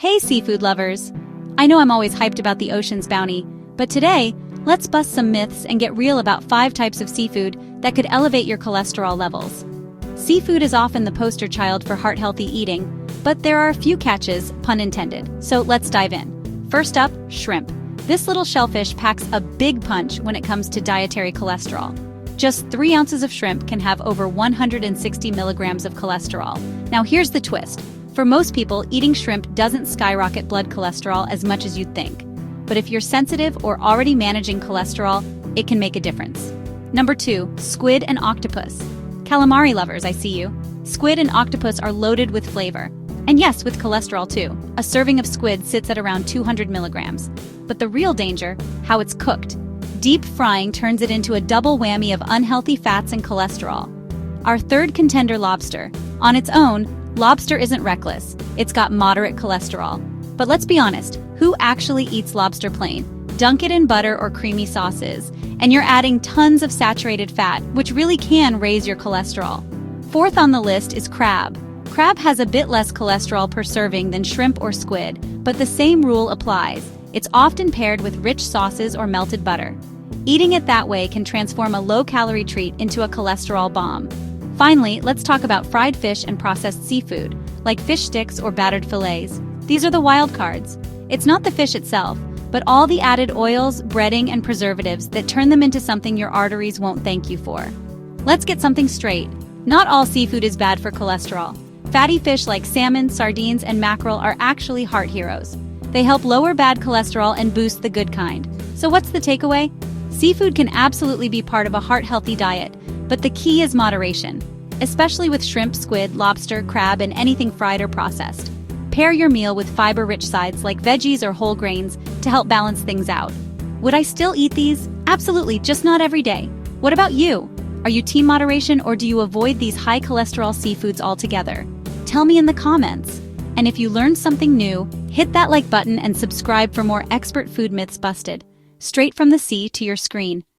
Hey seafood lovers! I know I'm always hyped about the ocean's bounty, but today, let's bust some myths and get real about 5 types of seafood that could elevate your cholesterol levels. Seafood is often the poster child for heart-healthy eating, but there are a few catches, pun intended, so let's dive in. First up, shrimp. This little shellfish packs a big punch when it comes to dietary cholesterol. Just 3 ounces of shrimp can have over 160 milligrams of cholesterol. Now here's the twist. For most people, eating shrimp doesn't skyrocket blood cholesterol as much as you'd think. But if you're sensitive or already managing cholesterol, it can make a difference. Number 2, squid and octopus. Calamari lovers, I see you. Squid and octopus are loaded with flavor. And yes, with cholesterol too. A serving of squid sits at around 200 milligrams. But the real danger, how it's cooked. Deep frying turns it into a double whammy of unhealthy fats and cholesterol. Our third contender, lobster. On its own, lobster isn't reckless. It's got moderate cholesterol. But let's be honest, who actually eats lobster plain? Dunk it in butter or creamy sauces, and you're adding tons of saturated fat, which really can raise your cholesterol. Fourth on the list is crab. Crab has a bit less cholesterol per serving than shrimp or squid, but the same rule applies. It's often paired with rich sauces or melted butter. Eating it that way can transform a low-calorie treat into a cholesterol bomb. Finally, let's talk about fried fish and processed seafood, like fish sticks or battered fillets. These are the wild cards. It's not the fish itself, but all the added oils, breading, and preservatives that turn them into something your arteries won't thank you for. Let's get something straight. Not all seafood is bad for cholesterol. Fatty fish like salmon, sardines, and mackerel are actually heart heroes. They help lower bad cholesterol and boost the good kind. So what's the takeaway? Seafood can absolutely be part of a heart-healthy diet, but the key is moderation, especially with shrimp, squid, lobster, crab, and anything fried or processed. Pair your meal with fiber-rich sides like veggies or whole grains to help balance things out. Would I still eat these? Absolutely, just not every day. What about you? Are you team moderation or do you avoid these high-cholesterol seafoods altogether? Tell me in the comments. And if you learned something new, hit that like button and subscribe for more expert food myths busted, straight from the sea to your screen.